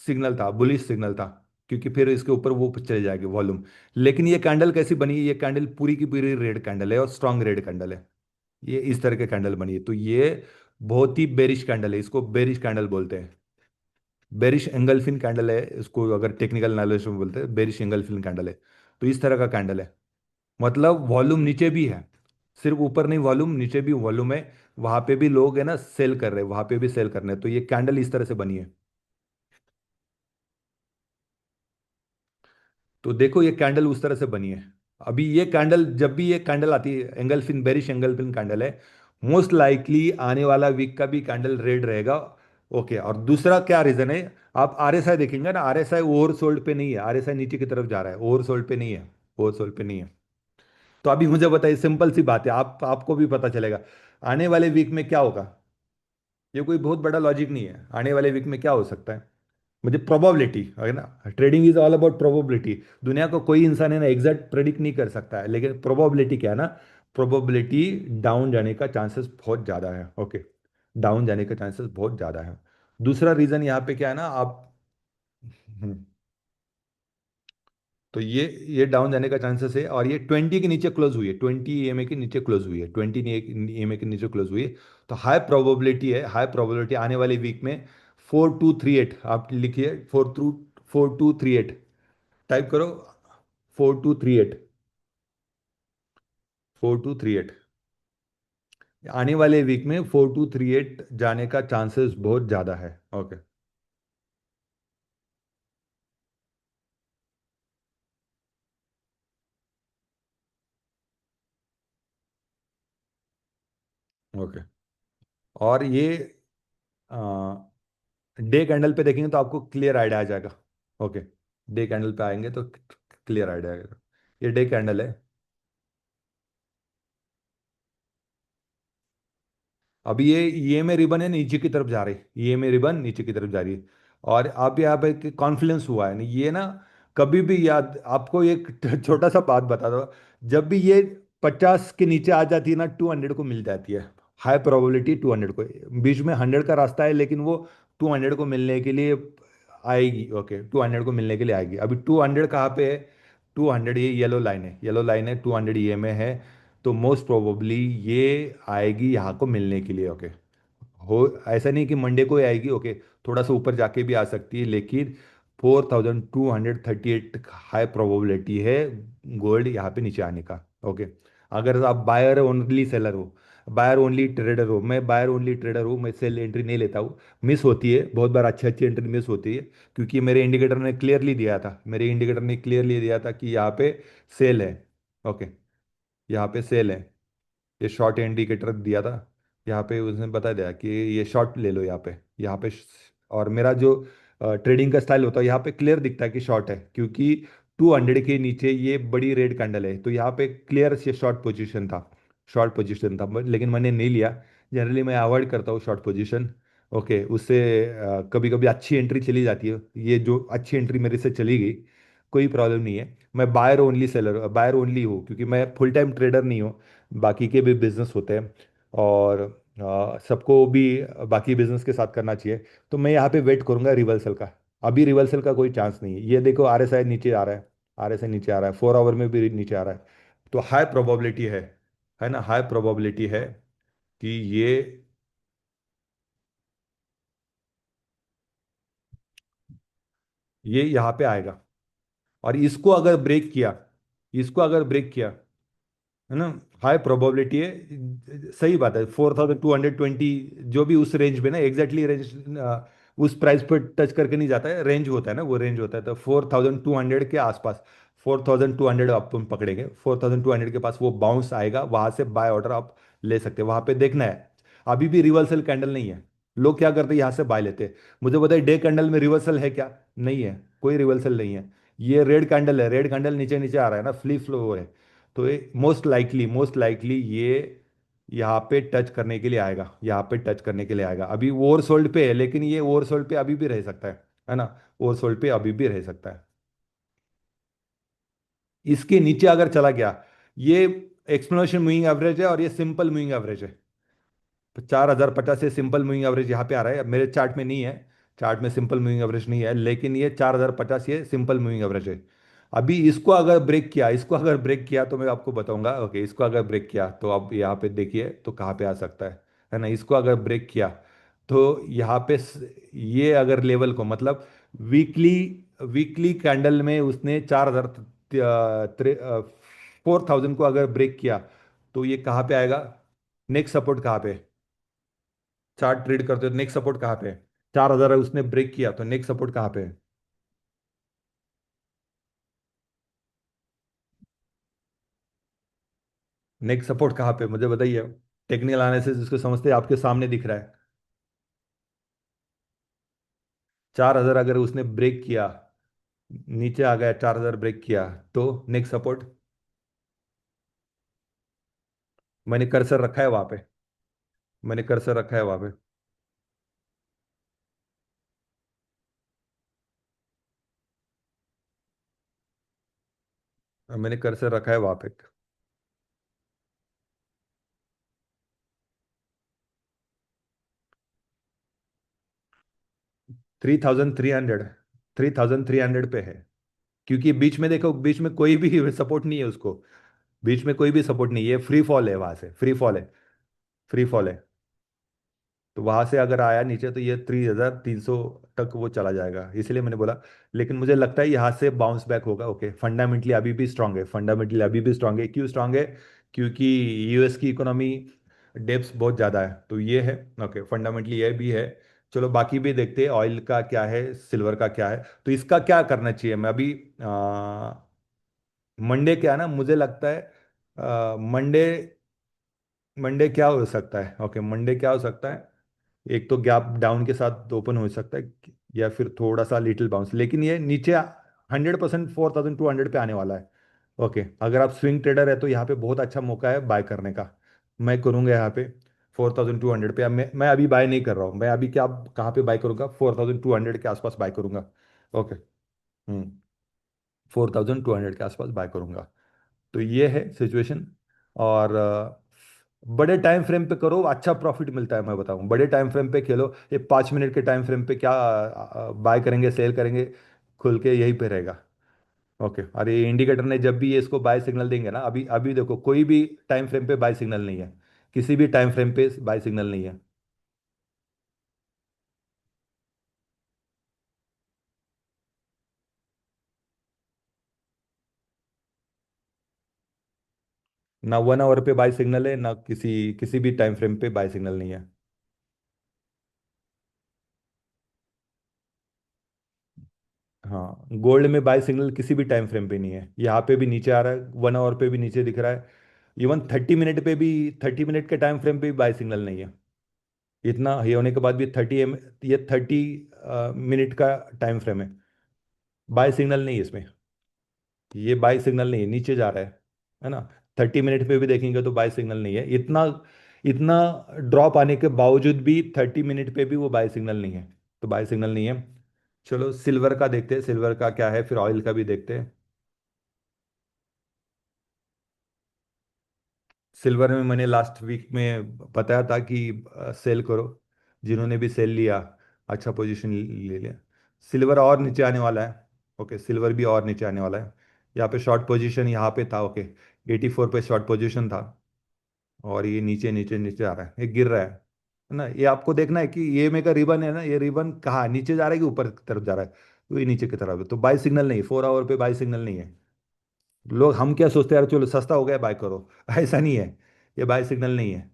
सिग्नल था, बुलिश सिग्नल था, क्योंकि फिर इसके ऊपर वो चले जाएगी वॉल्यूम। लेकिन ये कैंडल कैसी बनी है, ये कैंडल पूरी की पूरी रेड कैंडल है और स्ट्रांग रेड कैंडल है, ये इस तरह के कैंडल बनी है, तो ये बहुत ही बेरिश कैंडल है, इसको बेरिश कैंडल बोलते हैं। बेरिश एंगल्फिन कैंडल है इसको, अगर टेक्निकल नॉलेज में बोलते हैं बेरिश एंगल्फिन कैंडल है। तो इस तरह का कैंडल है, मतलब वॉल्यूम नीचे भी है, सिर्फ ऊपर नहीं, वॉल्यूम नीचे भी वॉल्यूम है। वहां पे भी लोग है ना सेल कर रहे हैं, वहां पे भी सेल कर रहे हैं, तो ये कैंडल इस तरह से बनी है। तो देखो ये कैंडल उस तरह से बनी है। अभी ये कैंडल, जब भी ये कैंडल आती है, एंगल्फिन, बेरिश एंगल्फिन कैंडल है, मोस्ट लाइकली आने वाला वीक का भी कैंडल रेड रहेगा। ओके। और दूसरा क्या रीजन है, आप आरएसआई देखेंगे ना, आरएसआई ओवरसोल्ड पे नहीं है, आरएसआई नीचे की तरफ जा रहा है, ओवरसोल्ड पे नहीं है, ओवरसोल्ड पे नहीं है। तो अभी मुझे बताइए, सिंपल सी बात है, आपको भी पता चलेगा आने वाले वीक में क्या होगा। ये कोई बहुत बड़ा लॉजिक नहीं है, आने वाले वीक में क्या हो सकता है, मुझे प्रोबेबिलिटी है ना, trading is all about probability. दुनिया को कोई इंसान है ना एग्जैक्ट प्रेडिक्ट नहीं कर सकता है, लेकिन प्रोबेबिलिटी क्या है ना, प्रोबेबिलिटी डाउन जाने का चांसेस बहुत ज़्यादा है। ओके। डाउन जाने का चांसेस बहुत ज़्यादा है। दूसरा रीज़न यहाँ पे क्या है ना, आप, हम्म, तो ये डाउन जाने का चांसेस है, और ये 20 के नीचे क्लोज हुई है, 20 EMA के नीचे क्लोज हुई है, 20 EMA के नीचे क्लोज हुई है। तो हाई प्रोबेबिलिटी है, हाई प्रोबेबिलिटी आने वाले वीक में 4238, आप लिखिए, 4238, टाइप करो, 4238, 4238, आने वाले वीक में 4238 जाने का चांसेस बहुत ज़्यादा है। ओके। ओके। और ये डे कैंडल पे देखेंगे तो आपको क्लियर आइडिया आ जाएगा। ओके। डे कैंडल पे आएंगे तो क्लियर आइडिया आएगा। ये डे कैंडल है। अभी ये में रिबन है नीचे की तरफ जा रही है, ये में रिबन नीचे की तरफ जा रही है। और अब यहाँ पे कॉन्फ्लुएंस हुआ है ना, ये ना कभी भी याद, आपको एक छोटा सा बात बता दो, जब भी ये 50 के नीचे आ जाती है ना, 200 को मिल जाती है, हाई प्रोबेबिलिटी 200 को, बीच में 100 का रास्ता है, लेकिन वो 200 को मिलने के लिए आएगी। ओके, 200 को मिलने के लिए आएगी। अभी 200 कहाँ पे है, 200 ये येलो लाइन है, येलो लाइन है, 200 में है। तो मोस्ट प्रोबेबली ये आएगी यहाँ को मिलने के लिए। ओके। हो, ऐसा नहीं कि मंडे को ही आएगी। ओके। थोड़ा सा ऊपर जाके भी आ सकती है, लेकिन 4238 हाई प्रोबेबिलिटी है गोल्ड यहाँ पे नीचे आने का। ओके। अगर आप बायर ओनली सेलर हो, बायर ओनली ट्रेडर हो, मैं बायर ओनली ट्रेडर हूँ, मैं सेल एंट्री नहीं लेता हूँ। मिस होती है बहुत बार, अच्छी अच्छी एंट्री मिस होती है, क्योंकि मेरे इंडिकेटर ने क्लियरली दिया था, मेरे इंडिकेटर ने क्लियरली दिया था कि यहाँ पे सेल है। ओके। यहाँ पे सेल है, ये शॉर्ट इंडिकेटर दिया था, यहाँ पे उसने बता दिया कि ये शॉर्ट ले लो यहाँ पे और मेरा जो ट्रेडिंग का स्टाइल होता है, यहाँ पे क्लियर दिखता है कि शॉर्ट है, क्योंकि 200 के नीचे ये बड़ी रेड कैंडल है, तो यहाँ पे क्लियर से शॉर्ट पोजीशन था, शॉर्ट पोजीशन था, लेकिन मैंने नहीं लिया। जनरली मैं अवॉइड करता हूँ शॉर्ट पोजीशन। ओके। उससे कभी कभी अच्छी एंट्री चली जाती है, ये जो अच्छी एंट्री मेरे से चली गई, कोई प्रॉब्लम नहीं है। मैं buyer only seller, buyer only हूँ, क्योंकि मैं फुल टाइम ट्रेडर नहीं हूँ, बाकी के भी बिजनेस होते हैं, और सबको भी बाकी बिजनेस के साथ करना चाहिए। तो मैं यहाँ पे वेट करूंगा रिवर्सल का। अभी रिवर्सल का कोई चांस नहीं है, ये देखो आरएसआई नीचे आ रहा है, आरएसआई नीचे आ रहा है, 4 आवर में भी नीचे आ रहा है। तो हाई प्रोबेबिलिटी है ना, हाई प्रोबेबिलिटी है कि ये यहाँ पे आएगा। और इसको अगर ब्रेक किया, इसको अगर ब्रेक किया, है ना, हाई प्रोबेबिलिटी है, सही बात है, 4220, जो भी उस रेंज में ना, एग्जैक्टली रेंज उस प्राइस पर टच करके नहीं जाता है, रेंज होता है ना, वो रेंज होता है, तो 4200 के आसपास, 4200 आप तुम पकड़ेंगे, 4200 के पास वो बाउंस आएगा, वहां से बाय ऑर्डर आप ले सकते हैं, वहां पे देखना है। अभी भी रिवर्सल कैंडल नहीं है, लोग क्या करते हैं, यहाँ से बाय लेते हैं। मुझे बताइए डे कैंडल में रिवर्सल है क्या? नहीं है, कोई रिवर्सल नहीं है। ये रेड कैंडल है, रेड कैंडल नीचे नीचे आ रहा है ना, फ्ली फ्लो है। तो मोस्ट लाइकली ये यहाँ पे टच करने के लिए आएगा, यहाँ पे टच करने के लिए आएगा। अभी ओवरसोल्ड पे है, लेकिन ये ओवरसोल्ड पे अभी भी रह सकता है ना, ओवरसोल्ड पे अभी भी रह सकता है। इसके नीचे अगर चला गया, ये एक्सप्लेनेशन मूविंग एवरेज है और ये सिंपल मूविंग एवरेज है। 4050 ये सिंपल मूविंग एवरेज यहाँ पे आ रहा है, अब मेरे चार्ट में नहीं है, चार्ट में सिंपल मूविंग एवरेज नहीं है, लेकिन ये 4050 ये सिंपल मूविंग एवरेज है। अभी इसको अगर ब्रेक किया, इसको अगर ब्रेक किया तो मैं आपको बताऊंगा, ओके, इसको अगर ब्रेक किया तो आप यहाँ पे देखिए तो कहाँ पे आ सकता है ना, इसको अगर ब्रेक किया तो यहाँ पे ये अगर लेवल को, मतलब वीकली वीकली कैंडल में उसने 4000 को अगर ब्रेक किया तो ये कहाँ पे आएगा, नेक्स्ट सपोर्ट कहाँ पे? चार्ट ट्रेड करते हो तो नेक्स्ट सपोर्ट कहाँ पे है? 4000 उसने ब्रेक किया तो नेक्स्ट सपोर्ट कहाँ पे है? नेक्स्ट सपोर्ट कहाँ पे मुझे बताइए। टेक्निकल एनालिसिस जिसको समझते हैं आपके सामने दिख रहा है। 4000 अगर उसने ब्रेक किया, नीचे आ गया, 4000 ब्रेक किया, तो नेक्स्ट सपोर्ट, मैंने कर्सर रखा है वहां पे, मैंने कर्सर रखा है वहां पे, मैंने कर्सर रखा है वहां पे। 3300, 3300 पे है। क्योंकि बीच में देखो, बीच में कोई भी सपोर्ट नहीं है उसको, बीच में कोई भी सपोर्ट नहीं है, फ्री फॉल है, वहां से फ्री फॉल है, फ्री फॉल है। तो वहां से अगर आया नीचे तो ये 3300 तक वो चला जाएगा, इसलिए मैंने बोला। लेकिन मुझे लगता है यहाँ से बाउंस बैक होगा, ओके, फंडामेंटली अभी भी स्ट्रांग है, फंडामेंटली अभी भी स्ट्रांग है। क्यों स्ट्रांग है? क्योंकि यूएस की इकोनॉमी डेप्स बहुत ज़्यादा है, तो ये है, ओके, फंडामेंटली ये भी है। चलो बाकी भी देखते हैं, ऑयल का क्या है, सिल्वर का क्या है, तो इसका क्या करना चाहिए। मैं अभी मंडे क्या है ना, मुझे लगता है मंडे, मंडे क्या हो सकता है, ओके, मंडे क्या हो सकता है, एक तो गैप डाउन के साथ ओपन हो सकता है, या फिर थोड़ा सा लिटिल बाउंस, लेकिन ये नीचे 100% 4200 पे आने वाला है। ओके, अगर आप स्विंग ट्रेडर है तो यहाँ पे बहुत अच्छा मौका है बाय करने का। मैं करूँगा यहाँ पे 4200 पे। अब मैं अभी बाय नहीं कर रहा हूँ, मैं अभी क्या, कहाँ पे बाय करूँगा, 4200 के आसपास बाय करूँगा। ओके, 4200 के आसपास बाय करूँगा। तो ये है सिचुएशन। और बड़े टाइम फ्रेम पे करो, अच्छा प्रॉफिट मिलता है, मैं बताऊं, बड़े टाइम फ्रेम पे खेलो। ये 5 मिनट के टाइम फ्रेम पे क्या बाय करेंगे सेल करेंगे, खुल के यहीं पे रहेगा। ओके, और ये इंडिकेटर ने जब भी ये इसको बाय सिग्नल देंगे ना, अभी अभी देखो कोई भी टाइम फ्रेम पे बाय सिग्नल नहीं है, किसी भी टाइम फ्रेम पे बाय सिग्नल नहीं है। ना 1 आवर पे बाय सिग्नल है, ना किसी किसी भी टाइम फ्रेम पे बाय सिग्नल नहीं है। हाँ, गोल्ड में बाय सिग्नल किसी भी टाइम फ्रेम पे नहीं है, यहाँ पे भी नीचे आ रहा है, 1 आवर पे भी नीचे दिख रहा है, इवन 30 मिनट पे भी, 30 मिनट के टाइम फ्रेम पे भी बाय सिग्नल नहीं है। इतना ये होने के बाद भी ये 30 मिनट का टाइम फ्रेम है, बाय सिग्नल नहीं है इसमें, ये बाय सिग्नल नहीं है, नीचे जा रहा है ना। 30 मिनट पे भी देखेंगे तो बाय सिग्नल नहीं है, इतना इतना ड्रॉप आने के बावजूद भी 30 मिनट पे भी वो बाय सिग्नल नहीं है, तो बाय सिग्नल नहीं है। चलो सिल्वर का देखते हैं, सिल्वर का क्या है, फिर ऑयल का भी देखते हैं। सिल्वर में मैंने लास्ट वीक में बताया था कि सेल करो, जिन्होंने भी सेल लिया अच्छा पोजीशन ले लिया। सिल्वर और नीचे आने वाला है, ओके, सिल्वर भी और नीचे आने वाला है। यहाँ पे शॉर्ट पोजीशन यहाँ पे था, ओके, 84 पे शॉर्ट पोजीशन था, और ये नीचे नीचे नीचे आ रहा है, ये गिर रहा है ना। ये आपको देखना है कि ये मेरा रिबन है ना, ये रिबन कहाँ नीचे जा रहा है कि ऊपर की तरफ जा रहा है। तो ये नीचे की तरफ है, तो बाई सिग्नल नहीं, 4 आवर पे बाई सिग्नल नहीं है। लोग हम क्या सोचते हैं, यार चलो सस्ता हो गया बाय करो। ऐसा नहीं है, ये बाय सिग्नल नहीं है।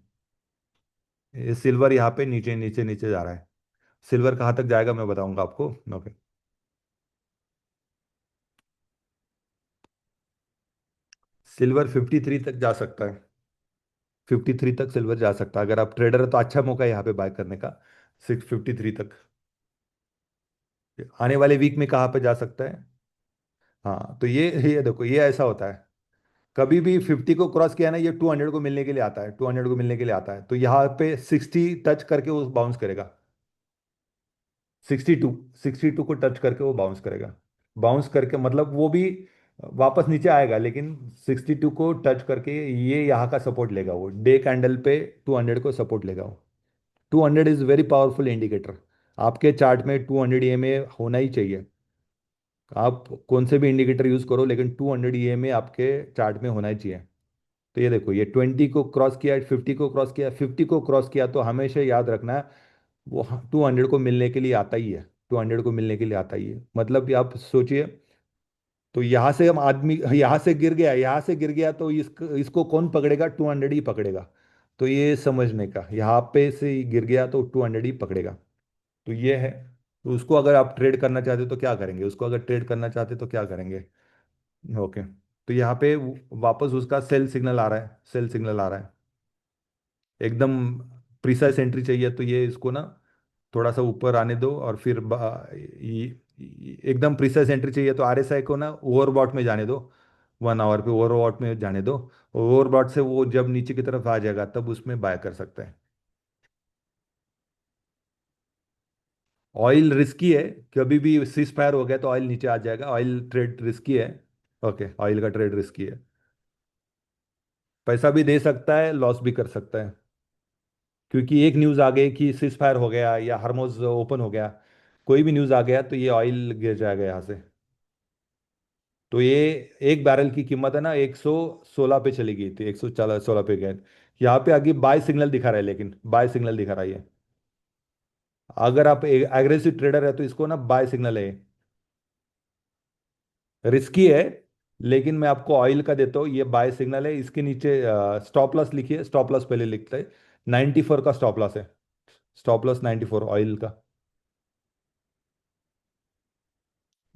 ये सिल्वर यहाँ पे नीचे नीचे नीचे जा रहा है। सिल्वर कहाँ तक जाएगा मैं बताऊंगा आपको। ओके, सिल्वर 53 तक जा सकता है। 53 तक सिल्वर जा सकता है, अगर आप ट्रेडर है तो अच्छा मौका है यहाँ पे बाय करने का। 653 तक। आने वाले वीक में कहाँ पे जा सकता है। हाँ, तो ये देखो, ये ऐसा होता है। कभी भी 50 को क्रॉस किया ना, ये 200 को मिलने के लिए आता है, 200 को मिलने के लिए आता है, तो यहाँ पे 60 टच करके वो बाउंस करेगा। 62, 62 को टच करके वो बाउंस करेगा। बाउंस करके मतलब वो भी वापस नीचे आएगा, लेकिन 62 को टच करके ये यहाँ का सपोर्ट लेगा, वो डे कैंडल पे 200 को सपोर्ट लेगा वो। 200 इज वेरी पावरफुल इंडिकेटर। आपके चार्ट में 200 ईएमए होना ही चाहिए। आप कौन से भी इंडिकेटर यूज करो, लेकिन 200 ईएमए आपके चार्ट में होना ही चाहिए। तो ये देखो, ये 20 को क्रॉस किया, 50 को क्रॉस किया, 50 को क्रॉस किया, तो हमेशा याद रखना है वो 200 को मिलने के लिए आता ही है। 200 को मिलने के लिए आता ही है, मतलब कि आप सोचिए। तो यहाँ से हम आदमी, यहाँ से गिर गया, यहाँ से गिर गया, तो इसको कौन पकड़ेगा, 200 ही पकड़ेगा। तो ये समझने का, यहाँ पे से ही गिर गया तो 200 ही पकड़ेगा। तो ये है। तो उसको अगर आप ट्रेड करना चाहते हो तो क्या करेंगे, उसको अगर ट्रेड करना चाहते तो क्या करेंगे। ओके, तो यहाँ पे वापस उसका सेल सिग्नल आ रहा है, सेल सिग्नल आ रहा है। एकदम प्रिसाइज एंट्री चाहिए तो ये इसको ना थोड़ा सा ऊपर आने दो, और फिर एकदम प्रिसाइज एंट्री चाहिए तो आरएसआई को ना ओवरबॉट में जाने दो। 1 आवर पे ओवरबॉट में जाने दो। ओवरबॉट से वो जब नीचे की तरफ आ जाएगा तब उसमें बाय कर सकते हैं। ऑयल रिस्की है। कभी भी सीज फायर हो गया तो ऑयल नीचे आ जाएगा, ऑयल ट्रेड रिस्की है। ओके, ऑयल का ट्रेड रिस्की है। पैसा भी दे सकता है, लॉस भी कर सकता है। क्योंकि एक न्यूज़ आ गई कि सीज फायर हो गया या हरमुज ओपन हो गया, कोई भी न्यूज़ आ गया तो ये ऑयल गिर जाएगा यहाँ से। तो ये एक बैरल की कीमत है ना 116 पे चली गई थी, 116 पे गए। यहाँ पे आगे बाय सिग्नल दिखा रहा है, लेकिन बाय सिग्नल दिखा रहा है ये। अगर आप एग्रेसिव ट्रेडर है तो इसको ना बाय सिग्नल है। रिस्की है, लेकिन मैं आपको ऑयल का देता हूँ, ये बाय सिग्नल है। इसके नीचे स्टॉप लॉस लिखिए, स्टॉप लॉस पहले लिखता है। 94 का स्टॉप लॉस है। स्टॉप लॉस 94 ऑयल का।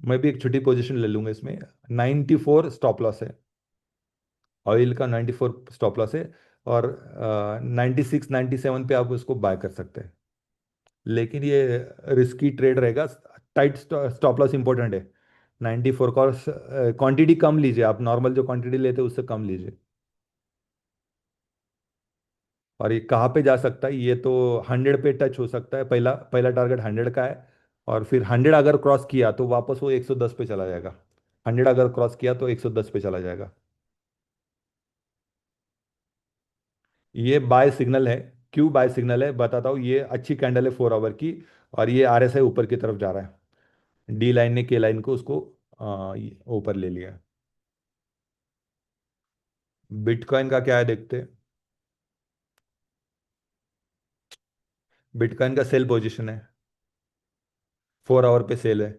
मैं भी एक छोटी पोजीशन ले लूंगा इसमें। 94 स्टॉप लॉस है। ऑयल का 94 स्टॉप लॉस है। और 96 97 पे आप उसको बाय कर सकते हैं। लेकिन ये रिस्की ट्रेड रहेगा। टाइट स्टॉप लॉस इंपॉर्टेंट है। 94 का, क्वांटिटी कम लीजिए, आप नॉर्मल जो क्वांटिटी लेते हैं उससे कम लीजिए। और ये कहाँ पे जा सकता है, ये तो 100 पे टच हो सकता है, पहला पहला टारगेट 100 का है। और फिर 100 अगर क्रॉस किया तो वापस वो 110 पे चला जाएगा। 100 अगर क्रॉस किया तो 110 पे चला जाएगा। ये बाय सिग्नल है। क्यों बाय सिग्नल है बताता हूँ। ये अच्छी कैंडल है 4 आवर की, और ये आरएसआई ऊपर की तरफ जा रहा है। डी लाइन ने के लाइन को उसको ये ऊपर ले लिया। बिटकॉइन का क्या है देखते हैं। बिटकॉइन का सेल पोजीशन है। 4 आवर पे सेल है।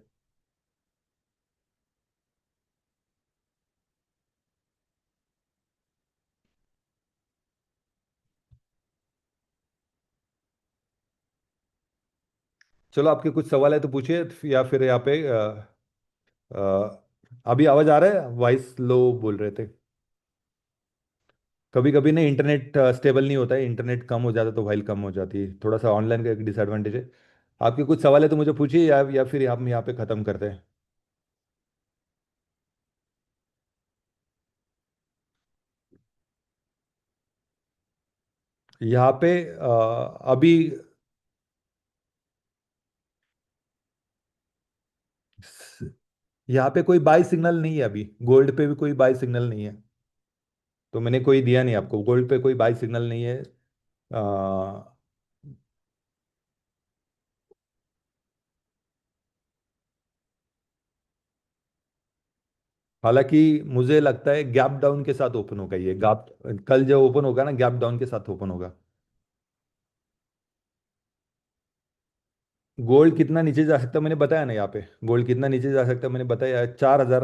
चलो, आपके कुछ सवाल है तो पूछिए, या फिर यहाँ पे अभी आवाज आ रहा है, वॉइस लो बोल रहे थे। कभी कभी ना इंटरनेट स्टेबल नहीं होता है, इंटरनेट कम हो जाता है तो वाइल कम हो जाती है, थोड़ा सा ऑनलाइन का एक डिसएडवांटेज है। आपके कुछ सवाल है तो मुझे पूछिए, या फिर हम यहाँ पे ख़त्म करते हैं। यहाँ पे अभी यहाँ पे कोई बाई सिग्नल नहीं है, अभी गोल्ड पे भी कोई बाई सिग्नल नहीं है। तो मैंने कोई दिया नहीं आपको, गोल्ड पे कोई बाई सिग्नल नहीं है। आ, हालांकि मुझे लगता है गैप डाउन के साथ ओपन होगा ये गैप। कल जो ओपन होगा ना, गैप डाउन के साथ ओपन होगा। गोल्ड कितना नीचे जा सकता है मैंने बताया ना यहाँ पे। गोल्ड कितना नीचे जा सकता है मैंने बताया, 4,000।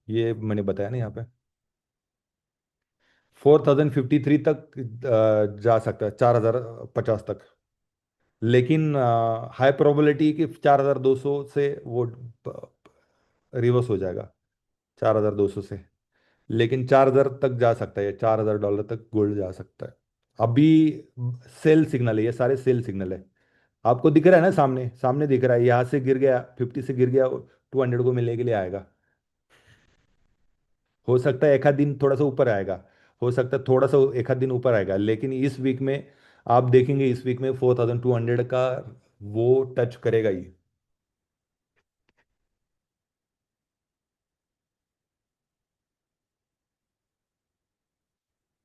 ये मैंने बताया ना यहाँ पे। 4,053 तक जा सकता है, 4,050 तक। लेकिन हाई प्रोबेबिलिटी कि 4,200 से वो रिवर्स हो जाएगा, 4,200 से। लेकिन 4,000 तक जा सकता है, $4,000 तक गोल्ड जा सकता है अभी। सेल सिग्नल है, ये सारे सेल सिग्नल है। आपको दिख रहा है ना, सामने सामने दिख रहा है, यहाँ से गिर गया 50 से गिर गया, 200 को मिलने के लिए आएगा। हो सकता है एक आध दिन थोड़ा सा ऊपर आएगा, हो सकता है थोड़ा सा एक आध दिन ऊपर आएगा, लेकिन इस वीक में आप देखेंगे, इस वीक में 4,200 का वो टच करेगा ही।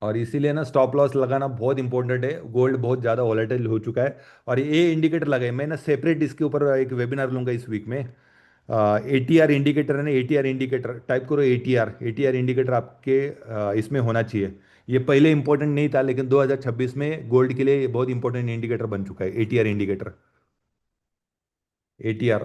और इसीलिए ना स्टॉप लॉस लगाना बहुत इंपॉर्टेंट है, गोल्ड बहुत ज़्यादा वॉलेटाइल हो चुका है। और ये इंडिकेटर लगाए, मैं ना सेपरेट इसके ऊपर एक वेबिनार लूंगा इस वीक में। ATR इंडिकेटर है ना, ATR इंडिकेटर टाइप करो, ATR इंडिकेटर आपके इसमें होना चाहिए। ये पहले इंपॉर्टेंट नहीं था, लेकिन 2026 में गोल्ड के लिए ये बहुत इंपॉर्टेंट इंडिकेटर बन चुका है, ATR indicator. ATR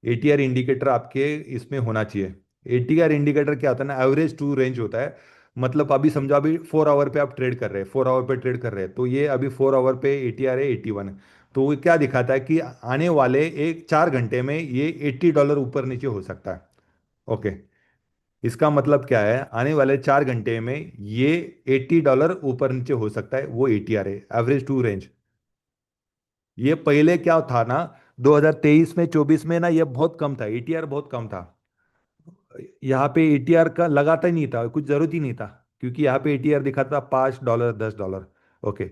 ATR indicator आपके इसमें होना चाहिए। ATR इंडिकेटर क्या होता है ना, एवरेज टू रेंज होता है। मतलब अभी समझो, अभी 4 आवर पे आप ट्रेड कर रहे हैं, 4 आवर पे ट्रेड कर रहे हैं, तो ये अभी 4 आवर पे ATR है 81। तो वो क्या दिखाता है कि आने वाले एक 4 घंटे में ये $80 ऊपर नीचे हो सकता है। ओके। इसका मतलब क्या है, आने वाले 4 घंटे में ये $80 ऊपर नीचे हो सकता है, वो ATR है, एवरेज टू रेंज। ये पहले क्या था ना, 2023 में 24 में ना, ये बहुत कम था, ATR बहुत कम था। यहाँ पे ATR का लगाता ही नहीं था, कुछ जरूरत ही नहीं था। क्योंकि यहाँ पे ATR दिखाता था $5, $10। ओके।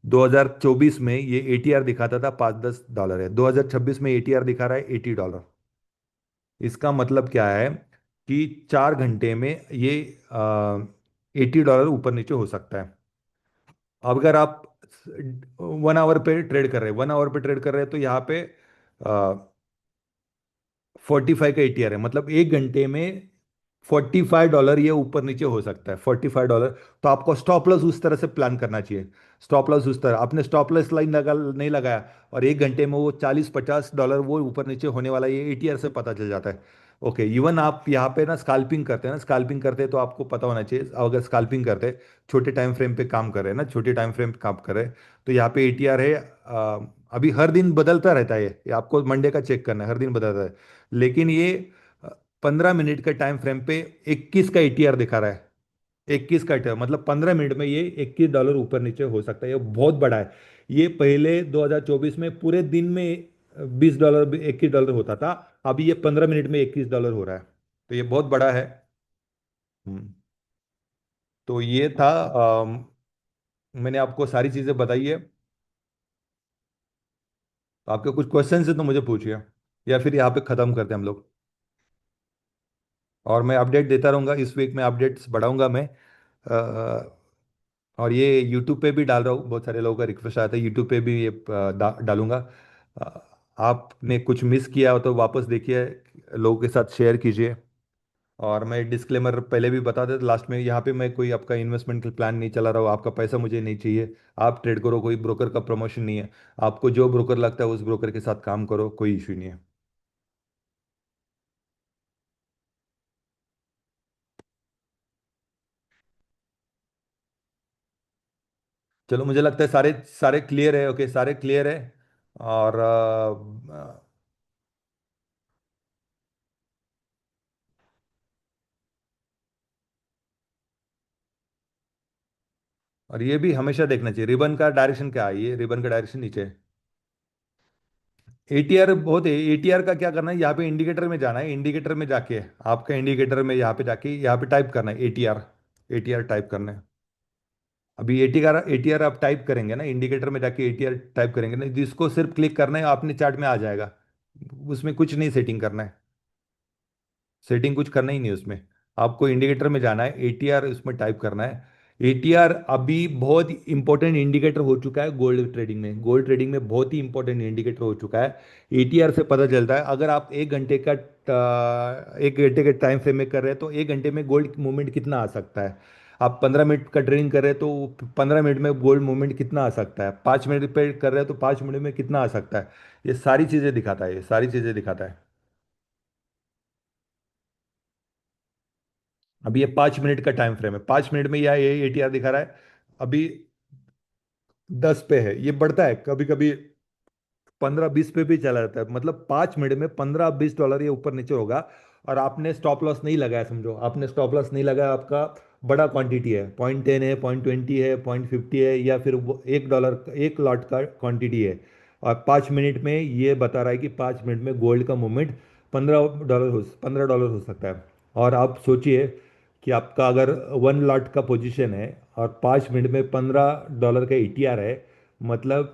2024 में ये ATR दिखाता था 5-10 डॉलर है, 2026 में ATR दिखा रहा है $80। इसका मतलब क्या है कि 4 घंटे में ये $80 ऊपर नीचे हो सकता है। अगर आप 1 आवर पे ट्रेड कर रहे हैं, 1 आवर पे ट्रेड कर रहे हैं, तो यहाँ पे 45 का ATR है, मतलब 1 घंटे में $45 ये ऊपर नीचे हो सकता है, $45। तो आपको स्टॉप लॉस उस तरह से प्लान करना चाहिए। स्टॉप लॉस उस तरह, आपने स्टॉप लॉस लाइन लगा नहीं लगाया, और 1 घंटे में वो $40-50 वो ऊपर नीचे होने वाला, ये ATR से पता चल जाता है। ओके। इवन आप यहाँ पे ना स्काल्पिंग करते हैं ना, स्काल्पिंग करते हैं तो आपको पता होना चाहिए, अगर स्काल्पिंग करते हैं, छोटे टाइम फ्रेम पे काम कर रहे हैं ना, छोटे टाइम फ्रेम पे काम कर रहे हैं, तो यहाँ पे ATR है। अभी हर दिन बदलता रहता है, ये आपको मंडे का चेक करना है, हर दिन बदलता है। लेकिन ये 15 मिनट के टाइम फ्रेम पे 21 का ATR दिखा रहा है। 21 का ATR मतलब 15 मिनट में ये $21 ऊपर नीचे हो सकता है, ये बहुत बड़ा है। ये पहले 2024 में पूरे दिन में $20 $21 होता था, अभी ये 15 मिनट में $21 हो रहा है। तो ये बहुत बड़ा है। हम्म। तो ये था। मैंने आपको सारी चीजें बताई है। तो आपके कुछ क्वेश्चन है तो मुझे पूछिए, या फिर यहाँ पे खत्म करते हैं हम लोग। और मैं अपडेट देता रहूंगा, इस वीक में अपडेट्स बढ़ाऊंगा मैं। और ये यूट्यूब पे भी डाल रहा हूँ, बहुत सारे लोगों का रिक्वेस्ट आया था, यूट्यूब पे भी ये डालूंगा। अ, आपने कुछ मिस किया हो तो वापस देखिए, लोगों के साथ शेयर कीजिए। और मैं डिस्क्लेमर पहले भी बता देता लास्ट में, यहाँ पे मैं कोई आपका इन्वेस्टमेंट का प्लान नहीं चला रहा हूँ, आपका पैसा मुझे नहीं चाहिए। आप ट्रेड करो, कोई ब्रोकर का प्रमोशन नहीं है। आपको जो ब्रोकर लगता है उस ब्रोकर के साथ काम करो, कोई इशू नहीं है। चलो, मुझे लगता है सारे सारे क्लियर है। ओके, सारे क्लियर है। और और ये भी हमेशा देखना चाहिए, रिबन का डायरेक्शन क्या है, ये रिबन का डायरेक्शन नीचे है। ATR बहुत है, ATR का क्या करना है, यहाँ पे इंडिकेटर में जाना है, इंडिकेटर में जाके आपका इंडिकेटर में यहाँ पे जाके यहाँ पे टाइप करना है ATR। ATR टाइप करना है। अभी ATR आप टाइप करेंगे ना, इंडिकेटर में जाके ATR टाइप करेंगे ना, जिसको सिर्फ क्लिक करना है, आपने चार्ट में आ जाएगा। उसमें कुछ नहीं सेटिंग करना है, सेटिंग कुछ करना ही नहीं उसमें। आपको इंडिकेटर में जाना है, ATR उसमें टाइप करना है। एटीआर अभी बहुत इंपॉर्टेंट इंडिकेटर हो चुका है गोल्ड ट्रेडिंग में। गोल्ड ट्रेडिंग में बहुत ही इंपॉर्टेंट इंडिकेटर हो चुका है। एटीआर से पता चलता है, अगर आप 1 घंटे का 1 घंटे के टाइम फ्रेम में कर रहे हैं तो 1 घंटे में गोल्ड मूवमेंट कितना आ सकता है। आप 15 मिनट का ट्रेडिंग कर रहे हैं तो 15 मिनट में गोल्ड मूवमेंट कितना आ सकता है। 5 मिनट पे कर रहे हैं तो 5 मिनट में कितना आ सकता है। ये सारी चीज़ें दिखाता है, ये सारी चीज़ें दिखाता है। अभी ये 5 मिनट का टाइम फ्रेम है, 5 मिनट में ये एटीआर दिखा रहा है। अभी 10 पे है, ये बढ़ता है कभी कभी 15-20 पे भी चला जाता है। मतलब 5 मिनट में $15-20 ये ऊपर नीचे होगा। और आपने स्टॉप लॉस नहीं लगाया, समझो आपने स्टॉप लॉस नहीं लगाया, आपका बड़ा क्वांटिटी है, 0.10 है, 0.20 है, 0.50 है, या फिर वो $1 एक लॉट का क्वांटिटी है। और 5 मिनट में ये बता रहा है कि 5 मिनट में गोल्ड का मूवमेंट $15 हो सकता है। और आप सोचिए कि आपका अगर 1 लॉट का पोजीशन है और 5 मिनट में $15 का ईटीआर है, मतलब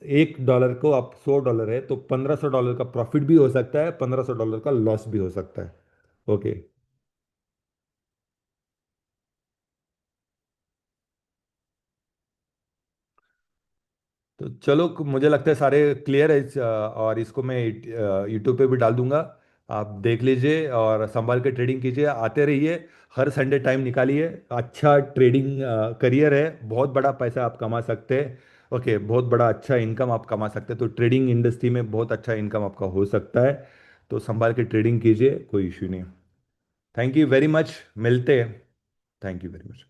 $1 को आप $100 है तो $1500 का प्रॉफिट भी हो सकता है, $1500 का लॉस भी हो सकता है। ओके। तो चलो, मुझे लगता है सारे क्लियर है और इसको मैं यूट्यूब पे भी डाल दूंगा। आप देख लीजिए और संभाल के ट्रेडिंग कीजिए, आते रहिए। हर संडे टाइम निकालिए। अच्छा ट्रेडिंग करियर है, बहुत बड़ा पैसा आप कमा सकते हैं। ओके, बहुत बड़ा अच्छा इनकम आप कमा सकते हैं, तो ट्रेडिंग इंडस्ट्री में बहुत अच्छा इनकम आपका हो सकता है। तो संभाल के ट्रेडिंग कीजिए, कोई इश्यू नहीं। थैंक यू वेरी मच, मिलते हैं। Thank you very much.